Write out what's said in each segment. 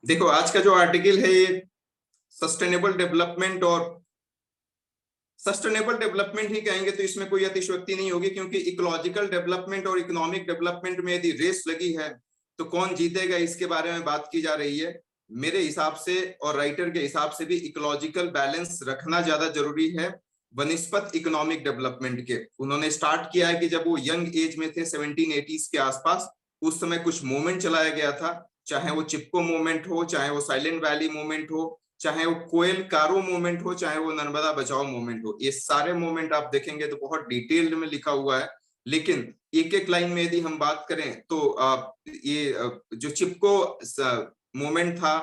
देखो, आज का जो आर्टिकल है ये सस्टेनेबल डेवलपमेंट और सस्टेनेबल डेवलपमेंट ही कहेंगे तो इसमें कोई अतिशयोक्ति नहीं होगी, क्योंकि इकोलॉजिकल डेवलपमेंट और इकोनॉमिक डेवलपमेंट में यदि रेस लगी है तो कौन जीतेगा इसके बारे में बात की जा रही है। मेरे हिसाब से और राइटर के हिसाब से भी इकोलॉजिकल बैलेंस रखना ज्यादा जरूरी है बनिस्पत इकोनॉमिक डेवलपमेंट के। उन्होंने स्टार्ट किया है कि जब वो यंग एज में थे 1780s के आसपास, उस समय कुछ मूवमेंट चलाया गया था, चाहे वो चिपको मूवमेंट हो, चाहे वो साइलेंट वैली मूवमेंट हो, चाहे वो कोयल कारो मूवमेंट हो, चाहे वो नर्मदा बचाओ मूवमेंट हो। ये सारे मूवमेंट आप देखेंगे तो बहुत डिटेल्ड में लिखा हुआ है। लेकिन एक एक लाइन में यदि हम बात करें तो ये जो चिपको मूवमेंट था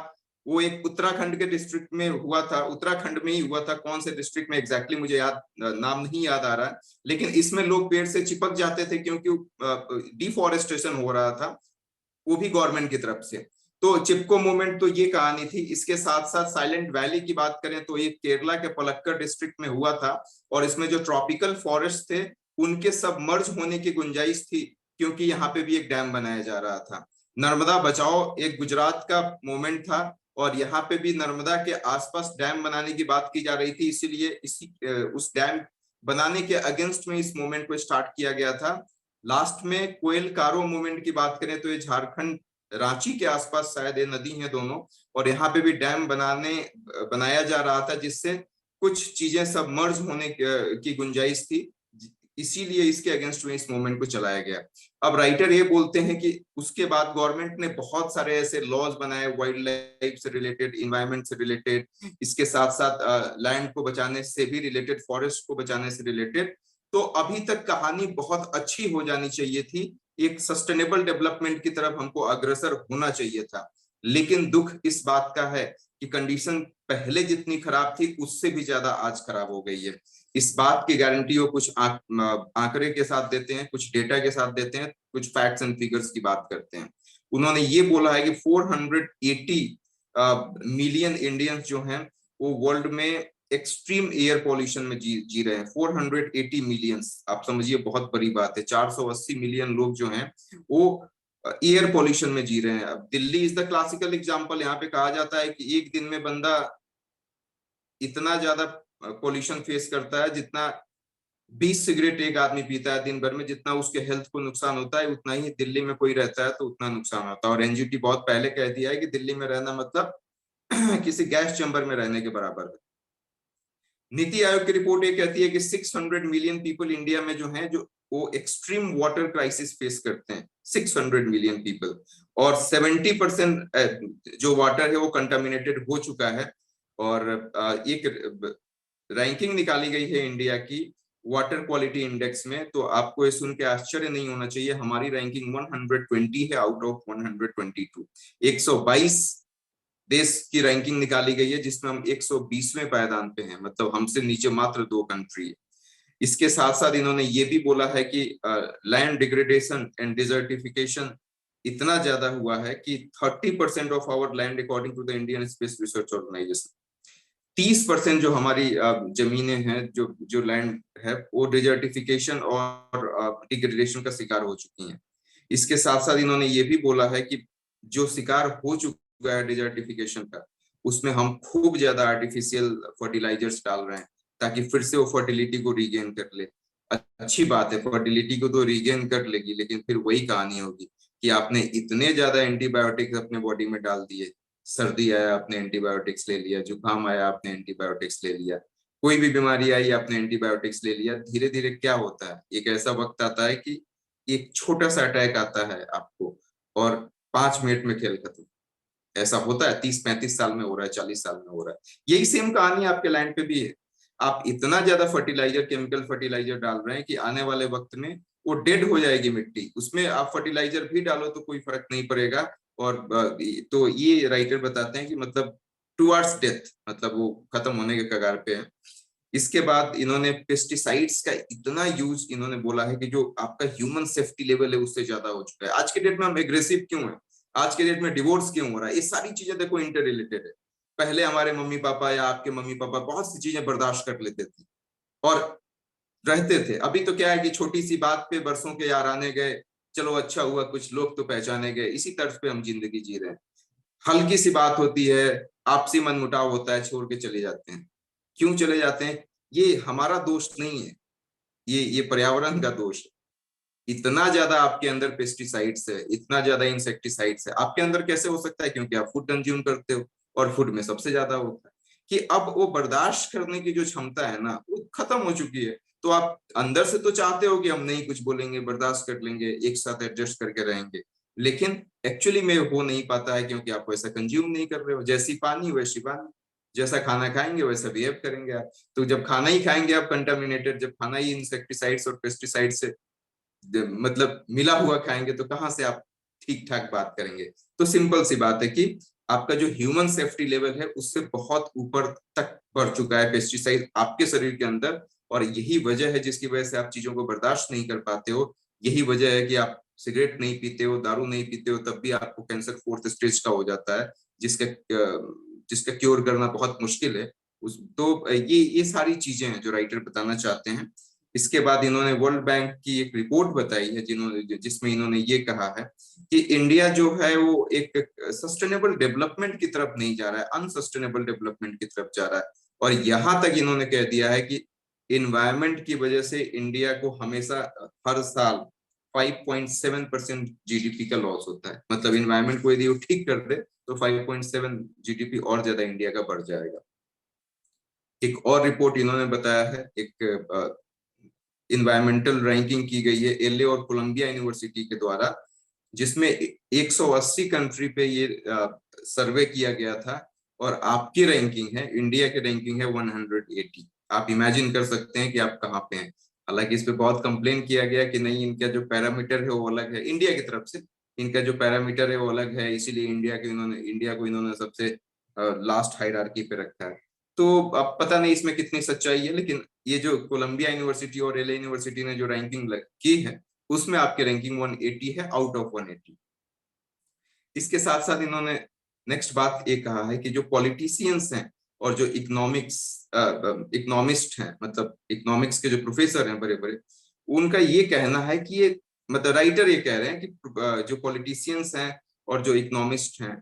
वो एक उत्तराखंड के डिस्ट्रिक्ट में हुआ था, उत्तराखंड में ही हुआ था। कौन से डिस्ट्रिक्ट में एग्जैक्टली मुझे नाम नहीं याद आ रहा है, लेकिन इसमें लोग पेड़ से चिपक जाते थे क्योंकि डिफॉरेस्टेशन हो रहा था, वो भी गवर्नमेंट की तरफ से। तो चिपको मूवमेंट तो ये कहानी थी। इसके साथ साथ साइलेंट वैली की बात करें तो ये केरला के पलक्कड़ डिस्ट्रिक्ट में हुआ था, और इसमें जो ट्रॉपिकल फॉरेस्ट थे उनके सबमर्ज होने की गुंजाइश थी, क्योंकि यहाँ पे भी एक डैम बनाया जा रहा था। नर्मदा बचाओ एक गुजरात का मूवमेंट था, और यहाँ पे भी नर्मदा के आसपास डैम बनाने की बात की जा रही थी, इसीलिए उस डैम बनाने के अगेंस्ट में इस मूवमेंट को स्टार्ट किया गया था। लास्ट में कोयल कारो मूवमेंट की बात करें तो ये झारखंड रांची के आसपास शायद ये नदी है दोनों, और यहाँ पे भी डैम बनाया जा रहा था, जिससे कुछ चीजें सबमर्ज होने की गुंजाइश थी, इसीलिए इसके अगेंस्ट में इस मूवमेंट को चलाया गया। अब राइटर ये बोलते हैं कि उसके बाद गवर्नमेंट ने बहुत सारे ऐसे लॉज बनाए, वाइल्ड लाइफ से रिलेटेड, इन्वायरमेंट से रिलेटेड, इसके साथ साथ लैंड को बचाने से भी रिलेटेड, फॉरेस्ट को बचाने से रिलेटेड। तो अभी तक कहानी बहुत अच्छी हो जानी चाहिए थी, एक सस्टेनेबल डेवलपमेंट की तरफ हमको अग्रसर होना चाहिए था। लेकिन दुख इस बात का है कि कंडीशन पहले जितनी खराब थी उससे भी ज्यादा आज खराब हो गई है। इस बात की गारंटी वो कुछ आंकड़े के साथ देते हैं, कुछ डेटा के साथ देते हैं, कुछ फैक्ट्स एंड फिगर्स की बात करते हैं। उन्होंने ये बोला है कि 480 मिलियन इंडियंस जो हैं वो वर्ल्ड में एक्सट्रीम एयर पॉल्यूशन में जी रहे हैं। 480 मिलियंस, आप समझिए बहुत बड़ी बात है। 480 मिलियन लोग जो हैं वो एयर पॉल्यूशन में जी रहे हैं। अब Delhi is the classical example. यहाँ पे कहा जाता है कि एक दिन में बंदा इतना ज्यादा पॉल्यूशन फेस करता है जितना 20 सिगरेट एक आदमी पीता है दिन भर में, जितना उसके हेल्थ को नुकसान होता है उतना ही दिल्ली में कोई रहता है तो उतना नुकसान होता है। और एनजीटी बहुत पहले कह दिया है कि दिल्ली में रहना मतलब किसी गैस चैम्बर में रहने के बराबर है। नीति आयोग की रिपोर्ट ये कहती है कि 600 मिलियन पीपल इंडिया में जो हैं जो वो एक्सट्रीम वाटर क्राइसिस फेस करते हैं, 600 मिलियन पीपल। और 70% जो वाटर है वो कंटामिनेटेड हो चुका है। और एक रैंकिंग निकाली गई है इंडिया की वाटर क्वालिटी इंडेक्स में, तो आपको ये सुन के आश्चर्य नहीं होना चाहिए, हमारी रैंकिंग 120 है आउट ऑफ 122। 122 देश की रैंकिंग निकाली गई है जिसमें हम 120वें पायदान पे हैं, मतलब हमसे नीचे मात्र 2 कंट्री है। इसके साथ साथ इन्होंने ये भी बोला है कि लैंड डिग्रेडेशन एंड डिजर्टिफिकेशन इतना ज्यादा हुआ है कि 30% of our land according to the Indian Space Research Organisation, 30% जो हमारी जमीनें हैं, जो जो लैंड है, वो डिजर्टिफिकेशन और डिग्रेडेशन का शिकार हो चुकी हैं। इसके साथ साथ इन्होंने ये भी बोला है कि जो शिकार हो चुका है डिजर्टिफिकेशन का, उसमें हम खूब ज्यादा आर्टिफिशियल फर्टिलाइजर्स डाल रहे हैं ताकि फिर से वो फर्टिलिटी को रीगेन कर ले। अच्छी बात है, फर्टिलिटी को तो रीगेन कर लेगी, लेकिन फिर वही कहानी होगी कि आपने इतने ज्यादा एंटीबायोटिक्स अपने बॉडी में डाल दिए, सर्दी आया आपने एंटीबायोटिक्स ले लिया, जुकाम आया आपने एंटीबायोटिक्स ले लिया, कोई भी बीमारी आई आपने एंटीबायोटिक्स ले लिया। धीरे धीरे क्या होता है, एक ऐसा वक्त आता है कि एक छोटा सा अटैक आता है आपको और 5 मिनट में खेल खत्म। ऐसा होता है, 30-35 साल में हो रहा है, 40 साल में हो रहा है। यही सेम कहानी आपके लैंड पे भी है। आप इतना ज्यादा फर्टिलाइजर, केमिकल फर्टिलाइजर डाल रहे हैं कि आने वाले वक्त में वो डेड हो जाएगी मिट्टी। उसमें आप फर्टिलाइजर भी डालो तो कोई फर्क नहीं पड़ेगा। और तो ये राइटर बताते हैं कि मतलब टुवर्ड्स डेथ, मतलब वो खत्म होने के कगार पे है। इसके बाद इन्होंने पेस्टिसाइड्स का इतना यूज इन्होंने बोला है कि जो आपका ह्यूमन सेफ्टी लेवल है उससे ज्यादा हो चुका है। आज के डेट में हम एग्रेसिव क्यों है, आज के डेट में डिवोर्स क्यों हो रहा है, ये सारी चीजें देखो इंटर रिलेटेड है। पहले हमारे मम्मी पापा या आपके मम्मी पापा बहुत सी चीजें बर्दाश्त कर लेते थे और रहते थे। अभी तो क्या है कि छोटी सी बात पे बरसों के यार आने गए, चलो अच्छा हुआ कुछ लोग तो पहचाने गए, इसी तर्ज पे हम जिंदगी जी रहे हैं। हल्की सी बात होती है, आपसी मनमुटाव होता है, छोड़ के चले जाते हैं। क्यों चले जाते हैं? ये हमारा दोष नहीं है, ये पर्यावरण का दोष है। इतना ज्यादा आपके अंदर पेस्टिसाइड्स है, इतना ज्यादा इंसेक्टिसाइड्स है आपके अंदर, कैसे हो सकता है? क्योंकि आप फूड कंज्यूम करते हो, और फूड में सबसे ज्यादा होता है कि अब वो बर्दाश्त करने की जो क्षमता है ना, वो खत्म हो चुकी है। तो आप अंदर से तो चाहते हो कि हम नहीं कुछ बोलेंगे, बर्दाश्त कर लेंगे, एक साथ एडजस्ट करके रहेंगे, लेकिन एक्चुअली में हो नहीं पाता है, क्योंकि आप वैसा कंज्यूम नहीं कर रहे हो। जैसी पानी वैसी पानी, जैसा खाना खाएंगे वैसा बिहेव करेंगे आप। तो जब खाना ही खाएंगे आप कंटामिनेटेड, जब खाना ही इंसेक्टिसाइड्स और पेस्टिसाइड से मतलब मिला हुआ खाएंगे, तो कहाँ से आप ठीक ठाक बात करेंगे? तो सिंपल सी बात है कि आपका जो ह्यूमन सेफ्टी लेवल है उससे बहुत ऊपर तक बढ़ चुका है पेस्टिसाइड आपके शरीर के अंदर। और यही वजह है जिसकी वजह से आप चीजों को बर्दाश्त नहीं कर पाते हो। यही वजह है कि आप सिगरेट नहीं पीते हो, दारू नहीं पीते हो, तब भी आपको कैंसर 4th स्टेज का हो जाता है, जिसका जिसका क्योर करना बहुत मुश्किल है। उस तो ये सारी चीजें हैं जो राइटर बताना चाहते हैं। इसके बाद इन्होंने वर्ल्ड बैंक की एक रिपोर्ट बताई है जिसमें इन्होंने ये कहा है कि इंडिया जो है वो एक सस्टेनेबल डेवलपमेंट की तरफ नहीं जा रहा है, अनसस्टेनेबल डेवलपमेंट की तरफ जा रहा है। और यहां तक इन्होंने कह दिया है कि इन्वायरमेंट की वजह से इंडिया को हमेशा हर साल 5.7% जीडीपी का लॉस होता है। मतलब इन्वायरमेंट को यदि वो ठीक कर दे तो 5.7 जीडीपी और ज्यादा इंडिया का बढ़ जाएगा। एक और रिपोर्ट इन्होंने बताया है, एक इन्वायरमेंटल रैंकिंग की गई है एलए और कोलंबिया यूनिवर्सिटी के द्वारा, जिसमें 180 कंट्री पे ये सर्वे किया गया था। और आपकी रैंकिंग है, इंडिया की रैंकिंग है 180। आप इमेजिन कर सकते हैं कि आप कहाँ पे हैं। हालांकि इस पे बहुत कंप्लेन किया गया कि नहीं, इनका जो पैरामीटर है वो अलग है, इंडिया की तरफ से इनका जो पैरामीटर है वो अलग है, इसीलिए इंडिया को इन्होंने सबसे लास्ट हायरार्की पे रखा है। तो अब पता नहीं इसमें कितनी सच्चाई है, लेकिन ये जो कोलंबिया यूनिवर्सिटी और एलए यूनिवर्सिटी ने जो रैंकिंग की है उसमें आपकी रैंकिंग 180 है आउट ऑफ 180। इसके साथ साथ इन्होंने नेक्स्ट बात ये कहा है कि जो पॉलिटिशियंस हैं और जो इकोनॉमिस्ट हैं, मतलब इकोनॉमिक्स के जो प्रोफेसर हैं बड़े बड़े, उनका ये कहना है कि ये मतलब राइटर ये कह रहे हैं कि जो पॉलिटिशियंस हैं और जो इकोनॉमिस्ट हैं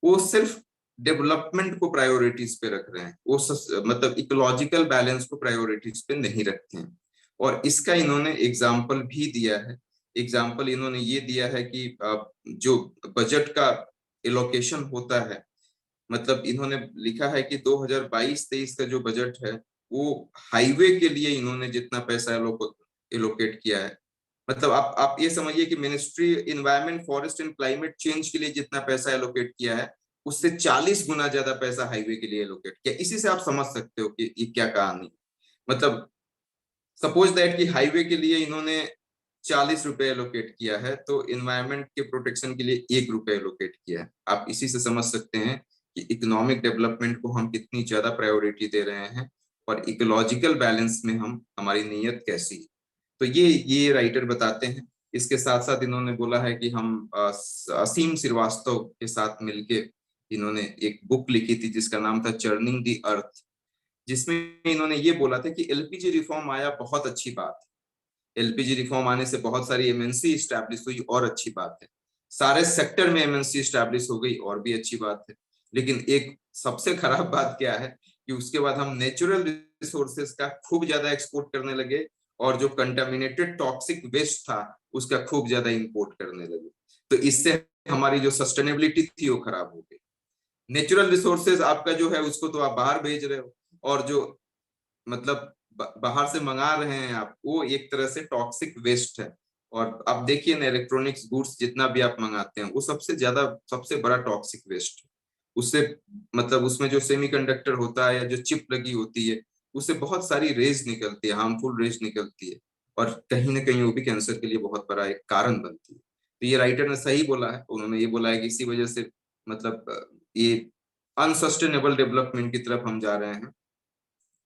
वो सिर्फ डेवलपमेंट को प्रायोरिटीज पे रख रहे हैं, वो मतलब इकोलॉजिकल बैलेंस को प्रायोरिटीज पे नहीं रखते हैं। और इसका इन्होंने एग्जाम्पल भी दिया है। एग्जाम्पल इन्होंने ये दिया है कि जो बजट का एलोकेशन होता है, मतलब इन्होंने लिखा है कि 2022-23 का जो बजट है वो हाईवे के लिए इन्होंने जितना पैसा एलोकेट किया है, मतलब आप ये समझिए कि ministry environment forest and climate change के लिए जितना पैसा एलोकेट किया है उससे 40 गुना ज्यादा पैसा हाईवे के लिए एलोकेट किया। इसी से आप समझ सकते हो कि ये क्या कहानी। मतलब सपोज दैट कि हाईवे के लिए इन्होंने 40 रुपए एलोकेट किया है, तो इन्वायरमेंट के प्रोटेक्शन के लिए 1 रुपए एलोकेट किया है। आप इसी से समझ सकते हैं कि इकोनॉमिक डेवलपमेंट को हम कितनी ज्यादा प्रायोरिटी दे रहे हैं और इकोलॉजिकल बैलेंस में हम हमारी नीयत कैसी है। तो ये राइटर बताते हैं। इसके साथ साथ इन्होंने बोला है कि हम असीम श्रीवास्तव के साथ मिलके इन्होंने एक बुक लिखी थी जिसका नाम था चर्निंग दी अर्थ, जिसमें इन्होंने ये बोला था कि एलपीजी रिफॉर्म आया, बहुत अच्छी बात है। एलपीजी रिफॉर्म आने से बहुत सारी एमएनसी स्टैब्लिश हुई और अच्छी बात है। सारे सेक्टर में एमएनसी स्टैब्लिश हो गई और भी अच्छी बात है। लेकिन एक सबसे खराब बात क्या है कि उसके बाद हम नेचुरल रिसोर्सेज का खूब ज्यादा एक्सपोर्ट करने लगे और जो कंटामिनेटेड टॉक्सिक वेस्ट था उसका खूब ज्यादा इंपोर्ट करने लगे। तो इससे हमारी जो सस्टेनेबिलिटी थी वो खराब हो गई। नेचुरल रिसोर्सेज आपका जो है उसको तो आप बाहर भेज रहे हो, और जो मतलब बाहर से मंगा रहे हैं आप, वो एक तरह से टॉक्सिक वेस्ट है। और आप देखिए ना, इलेक्ट्रॉनिक्स गुड्स जितना भी आप मंगाते हैं वो सबसे बड़ा टॉक्सिक वेस्ट है। उससे मतलब उसमें जो सेमीकंडक्टर होता है या जो चिप लगी होती है उससे बहुत सारी रेज निकलती है, हार्मफुल रेज निकलती है, और कहीं ना कहीं वो भी कैंसर के लिए बहुत बड़ा एक कारण बनती है। तो ये राइटर ने सही बोला है, उन्होंने ये बोला है कि इसी वजह से मतलब ये अनसस्टेनेबल डेवलपमेंट की तरफ हम जा रहे हैं।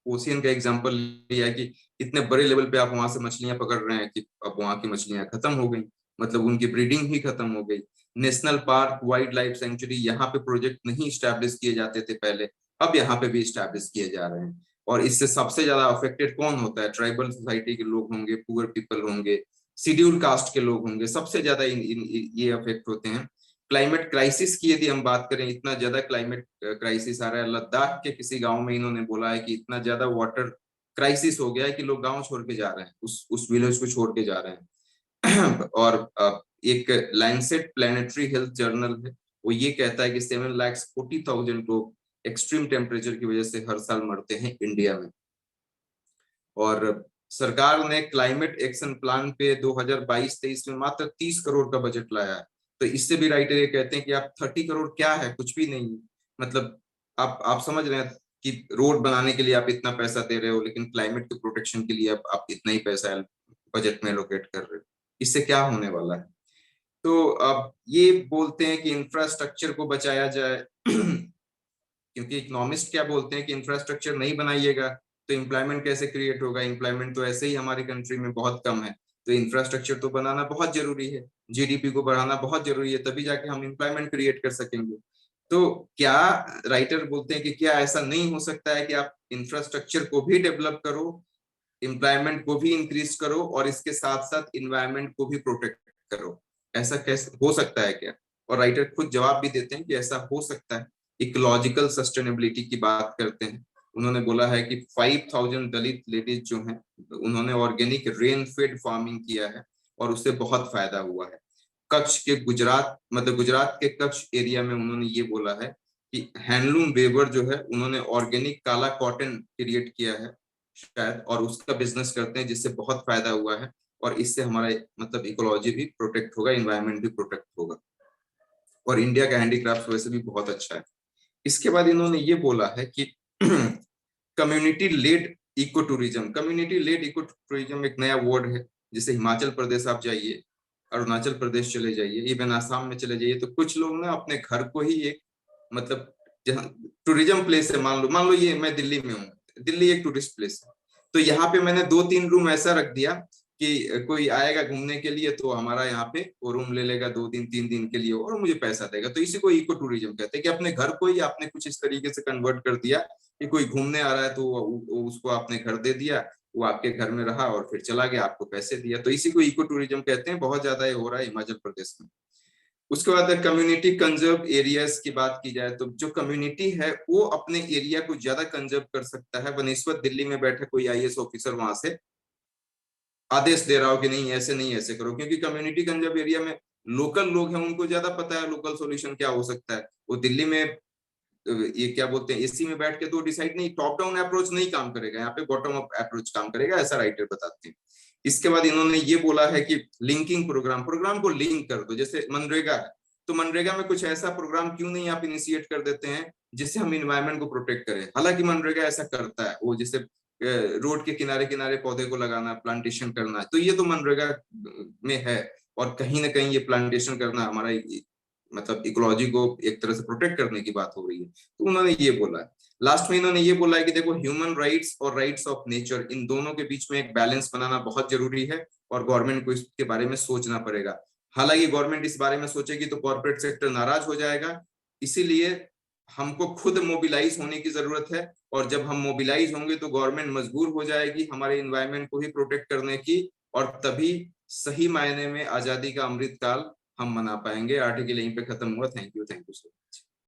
ओशियन का एग्जांपल लिया है कि इतने बड़े लेवल पे आप वहां से मछलियां पकड़ रहे हैं कि अब वहां की मछलियां खत्म हो गई, मतलब उनकी ब्रीडिंग ही खत्म हो गई। National park, wild life sanctuary, यहाँ पे प्रोजेक्ट नहीं स्टैब्लिश किए जाते थे पहले, अब यहाँ पे भी स्टैब्लिश किए जा रहे हैं। और इससे सबसे ज्यादा अफेक्टेड कौन होता है? ट्राइबल सोसाइटी के लोग होंगे, पुअर पीपल होंगे, शेड्यूल कास्ट के लोग होंगे, सबसे ज्यादा ये अफेक्ट होते हैं। क्लाइमेट क्राइसिस की यदि हम बात करें, इतना ज्यादा क्लाइमेट क्राइसिस आ रहा है, लद्दाख के किसी गांव में इन्होंने बोला है कि इतना ज्यादा वाटर क्राइसिस हो गया है कि लोग गांव छोड़ के जा रहे हैं, उस विलेज को छोड़ के जा रहे हैं। और एक लैंसेट प्लेनेटरी हेल्थ जर्नल है, वो ये कहता है कि 7,40,000 लोग एक्सट्रीम टेम्परेचर की वजह से हर साल मरते हैं इंडिया में। और सरकार ने क्लाइमेट एक्शन प्लान पे 2022-23 में मात्र 30 करोड़ का बजट लाया है। तो इससे भी राइटर ये कहते हैं कि आप 30 करोड़ क्या है, कुछ भी नहीं। मतलब आप समझ रहे हैं कि रोड बनाने के लिए आप इतना पैसा दे रहे हो, लेकिन क्लाइमेट के प्रोटेक्शन के लिए आप इतना ही पैसा बजट में एलोकेट कर रहे हो, इससे क्या होने वाला है। तो अब ये बोलते हैं कि इंफ्रास्ट्रक्चर को बचाया जाए, क्योंकि इकोनॉमिस्ट क्या बोलते हैं कि इंफ्रास्ट्रक्चर नहीं बनाइएगा तो एम्प्लॉयमेंट कैसे क्रिएट होगा, एम्प्लॉयमेंट तो ऐसे ही हमारी कंट्री में बहुत कम है, तो इंफ्रास्ट्रक्चर तो बनाना बहुत जरूरी है, जीडीपी को बढ़ाना बहुत जरूरी है, तभी जाके हम एम्प्लॉयमेंट क्रिएट कर सकेंगे। तो क्या राइटर बोलते हैं कि क्या ऐसा नहीं हो सकता है कि आप इंफ्रास्ट्रक्चर को भी डेवलप करो, एम्प्लॉयमेंट को भी इंक्रीज करो और इसके साथ साथ इन्वायरमेंट को भी प्रोटेक्ट करो, ऐसा कैसे हो सकता है क्या। और राइटर खुद जवाब भी देते हैं कि ऐसा हो सकता है। इकोलॉजिकल सस्टेनेबिलिटी की बात करते हैं, उन्होंने बोला है कि 5,000 दलित लेडीज जो हैं उन्होंने ऑर्गेनिक रेन फेड फार्मिंग किया है और उससे बहुत फायदा हुआ है। कच्छ के गुजरात, मतलब गुजरात के कच्छ एरिया में उन्होंने ये बोला है कि हैंडलूम वेवर जो है उन्होंने ऑर्गेनिक काला कॉटन क्रिएट किया है शायद, और उसका बिजनेस करते हैं जिससे बहुत फायदा हुआ है, और इससे हमारा मतलब इकोलॉजी भी प्रोटेक्ट होगा, इन्वायरमेंट भी प्रोटेक्ट होगा, और इंडिया का हैंडीक्राफ्ट वैसे भी बहुत अच्छा है। इसके बाद इन्होंने ये बोला है कि community led eco tourism, community led eco tourism एक नया वर्ड है, जिसे हिमाचल प्रदेश आप जाइए, अरुणाचल प्रदेश चले जाइए, इवन आसाम में चले जाइए, तो कुछ लोग ना अपने घर को ही एक मतलब जहाँ टूरिज्म प्लेस है, मान लो ये मैं दिल्ली में हूँ, दिल्ली एक टूरिस्ट प्लेस है, तो यहाँ पे मैंने 2-3 रूम ऐसा रख दिया कि कोई आएगा घूमने के लिए तो हमारा यहाँ पे वो रूम ले लेगा 2 दिन 3 दिन के लिए और मुझे पैसा देगा, तो इसी को इको टूरिज्म कहते हैं कि अपने घर को ही आपने कुछ इस तरीके से कन्वर्ट कर दिया कि कोई घूमने आ रहा है तो उसको आपने घर दे दिया, वो आपके घर में रहा और फिर चला गया, आपको पैसे दिया, तो इसी को इको टूरिज्म कहते हैं। बहुत ज्यादा ये हो रहा है हिमाचल प्रदेश में। उसके बाद कम्युनिटी कंजर्व एरियाज की बात की जाए तो जो कम्युनिटी है वो अपने एरिया को ज्यादा कंजर्व कर सकता है, बनस्पत दिल्ली में बैठे कोई आईएएस ऑफिसर वहां से आदेश दे रहा हो कि नहीं ऐसे नहीं ऐसे करो, क्योंकि कम्युनिटी कंजर्व एरिया में लोकल लोग हैं, उनको ज्यादा पता है लोकल सॉल्यूशन क्या हो सकता है। वो दिल्ली में ये क्या बोलते हैं एसी में बैठ के तो डिसाइड नहीं, टॉप डाउन अप्रोच नहीं काम करेगा, यहाँ पे बॉटम अप अप्रोच काम करेगा, ऐसा राइटर बताते हैं। इसके बाद इन्होंने ये बोला है कि लिंकिंग प्रोग्राम को लिंक कर दो, जैसे मनरेगा है, तो मनरेगा में कुछ ऐसा प्रोग्राम क्यों नहीं आप इनिशिएट कर देते हैं जिससे हम इन्वायरमेंट को प्रोटेक्ट करें। हालांकि मनरेगा ऐसा करता है, वो जैसे रोड के किनारे किनारे पौधे को लगाना, प्लांटेशन करना, तो ये तो मनरेगा में है, और कहीं ना कहीं ये प्लांटेशन करना हमारा मतलब इकोलॉजी को एक तरह से प्रोटेक्ट करने की बात हो रही है, तो उन्होंने ये बोला है। लास्ट में इन्होंने ये बोला है कि देखो ह्यूमन राइट्स और राइट्स ऑफ नेचर, इन दोनों के बीच में एक बैलेंस बनाना बहुत जरूरी है और गवर्नमेंट को इसके बारे में सोचना पड़ेगा। हालांकि गवर्नमेंट इस बारे में सोचेगी तो कॉर्पोरेट सेक्टर नाराज हो जाएगा, इसीलिए हमको खुद मोबिलाइज होने की जरूरत है, और जब हम मोबिलाइज होंगे तो गवर्नमेंट मजबूर हो जाएगी हमारे इन्वायरमेंट को ही प्रोटेक्ट करने की, और तभी सही मायने में आजादी का अमृत काल हम मना पाएंगे। आर्टिकल यहीं पे खत्म हुआ। Thank you sir.